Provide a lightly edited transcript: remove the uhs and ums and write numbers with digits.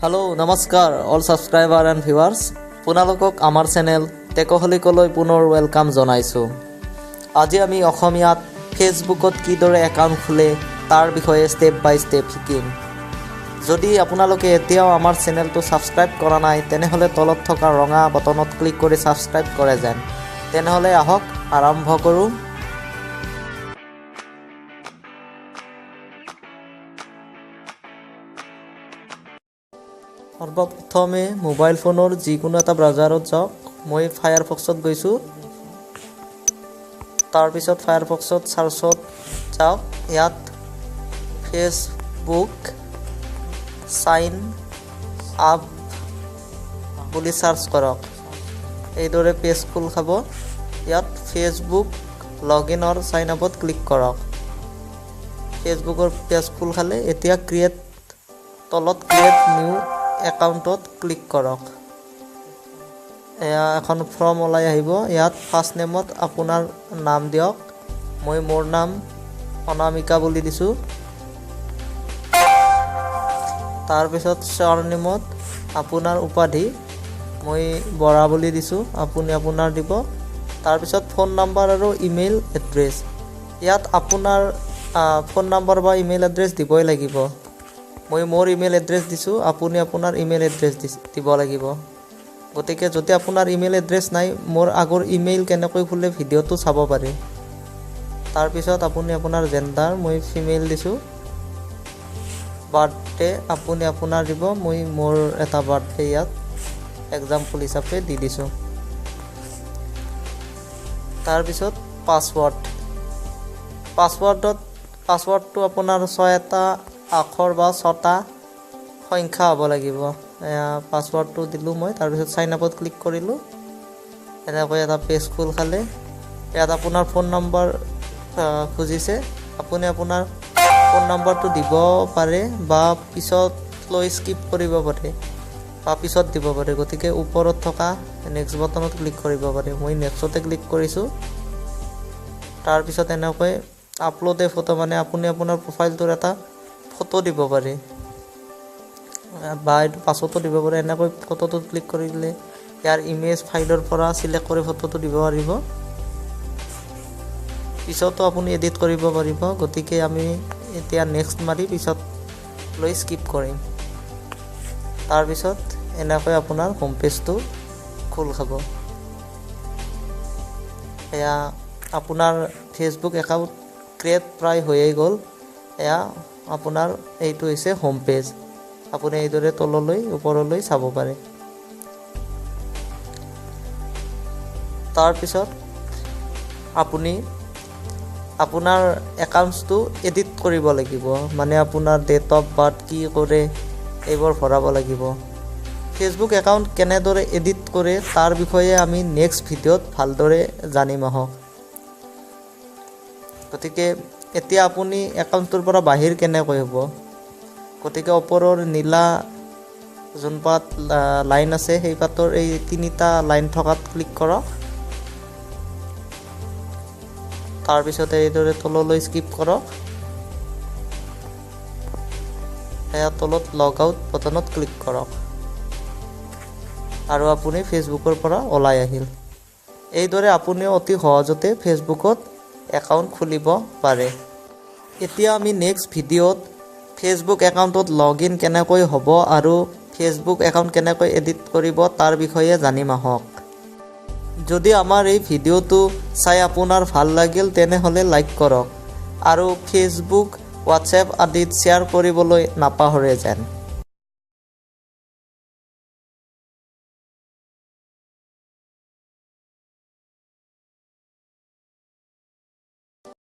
Hello नमस्कार all सब्सक्राइबार and viewers আপোনালোকক আমাৰ চেনেল টেকহলিকলৈ পুনৰ ওয়েলকাম জনাইছো। আজি আমি অসমীয়াত ফেসবুকত কিদৰে একাউণ্ট খোলে তাৰ বিষয়ে স্টেপ বাই স্টেপ শিকিম। যদি আপোনালোকে এতিয়াও আমাৰ চেনেলটো সাবস্ক্ৰাইব কৰা নাই তেনেহলে তলত থকা ৰঙা বটনত ক্লিক কৰি সাবস্ক্ৰাইব কৰে যেন। তেনেহলে আহক আৰম্ভ কৰোঁ। সৰ্বপ্ৰথমে মোবাইল ফোনৰ যিকোনো এটা ব্ৰাউজাৰত যাওক। মই ফায়াৰফক্সত গৈছো। তাৰ পিছত ফায়াৰফক্সত সাৰ্চত যাওক। ইয়াত ফেসবুক সাইন আপ বুলি সাৰ্চ কৰক। এইদৰে পেজ খোল খাব। ইয়াত ফেসবুক লগইন অৰ সাইন আপত ক্লিক কৰক। ফেসবুকৰ পেজ খোল খালে এতিয়া ক্ৰিয়েট তলত ক্ৰিয়েট নিউ একাউণ্টত ক্লিক কৰক। এয়া এখন ফৰ্ম ওলাই আহিব। ইয়াত ফাৰ্ষ্ট নেমত আপোনাৰ নাম দিয়ক। মই মোৰ নাম অনামিকা বুলি দিছো। তাৰ পিছত সাৰনেমত আপোনাৰ উপাধি মই বৰা বুলি দিছো। আপুনি আপোনাৰ দিব। তাৰ পিছত ফোন নাম্বাৰ আৰু ইমেইল এড্ৰেছ। ইয়াত আপোনাৰ ফোন নাম্বাৰ বা ইমেইল এড্ৰেছ দিবই লাগিব। মই মোৰ ইমেইল এড্ৰেছ দিছো। আপুনি আপোনাৰ ইমেইল এড্ৰেছ দিব লাগিব। গতিকে যদি আপোনাৰ ইমেইল এড্ৰেছ নাই মোৰ আগৰ ইমেইল কেনেকৈ খুলে ভিডিঅ'টো চাব পাৰে। তাৰ পিছত আপুনি আপোনাৰ জেন্ডাৰ মই ফিমেল দিছো। বাৰ্থডে আপুনি আপোনাৰ দিব। মই মোৰ এটা বাৰ্থডে ইয়াত এক্সাম্পল হিচাপে দি দিছো। তাৰ পিছত পাছৱৰ্ডটো আপোনাৰ 6টা আখৰ বা 6টা সংখ্যা হ'ব লাগিব। পাছৱৰ্ডটো দিলো মই। তাৰ পিছত সাইন আপত ক্লিক কৰিলো। এনেকৈ এটা পেজ খোল খালে ইয়াত আপোনাৰ ফোন নম্বৰ খুজিছে। আপুনি আপোনাৰ ফোন নম্বৰটো দিব পাৰে বা পিছত লৈ স্কিপ কৰিব পাৰে বা পিছত দিব পাৰে। গতিকে ওপৰত থকা নেক্সট বটনত ক্লিক কৰিব পাৰে। মই নেক্সটতে ক্লিক কৰিছো। তাৰ পিছত এনেকৈ আপলোড এ ফটো মানে আপুনি আপোনাৰ প্ৰফাইলটোৰ এটা ফটো দিব পাৰে বা এইটো পাছতো দিব পাৰে। এনেকৈ ফটোটো ক্লিক কৰিলে ইয়াৰ ইমেজ ফাইলৰ পৰা সিলেক্ট কৰি ফটোটো দিব পাৰিব। পিছতো আপুনি এডিট কৰিব পাৰিব। গতিকে আমি এতিয়া নেক্সট মাৰি পিছত লৈ স্কিপ কৰিম। তাৰ পিছত এনেকৈ আপোনাৰ হোম পেজটো খোল খাব। এয়া আপোনাৰ ফেসবুক একাউণ্ট ক্ৰিয়েট প্ৰায় হৈয়ে গ'ল। এয়া আপোনাৰ এইটো হৈছে হোম পেজ। আপুনি এইদৰে তললৈ ওপৰলৈ চাব পাৰে। তাৰ পিছত আপুনি আপোনাৰ একাউণ্টটো এডিট কৰিব লাগিব। মানে আপোনাৰ ডেট অফ বাৰ্থ কি কৰে এইবোৰ ভৰাব লাগিব। ফেসবুক একাউণ্ট কেনেদৰে এডিট কৰে তাৰ বিষয়ে আমি নেক্সট ভিডিঅ'ত ভালদৰে জানিম আহক। গতিকে এতিয়া আপুনি একাউণ্টৰ পৰা বাহিৰ কেনেকৈ হ'ব। গতিকে ওপৰৰ নীলা যোন পাত লাইন আছে সেই পাতৰ এই 3টা লাইন থকাত ক্লিক কৰক। তাৰ পিছত এইদৰে তললৈ স্কিপ কৰক। এয়া তলত লগ আউট বটনত ক্লিক কৰক আৰু আপুনি ফেসবুকৰ পৰা ওলাই আহিল। এইদৰে আপুনি অতি সহজতে ফেসবুকত একাউণ্ট খুলিব পাৰে। এতিয়া আমি নেক্সট ভিডিঅ'ত ফেসবুক একাউণ্টত লগইন কেনেকৈ হ'ব আৰু ফেসবুক একাউণ্ট কেনেকৈ এডিট কৰিব তাৰ বিষয়ে জানিম আহক। যদি আমাৰ এই ভিডিঅ'টো চাই আপোনাৰ ভাল লাগিল তেনেহ'লে লাইক কৰক আৰু ফেসবুক হোৱাটছএপ আদিত শ্বেয়াৰ কৰিবলৈ নাপাহৰে যেন।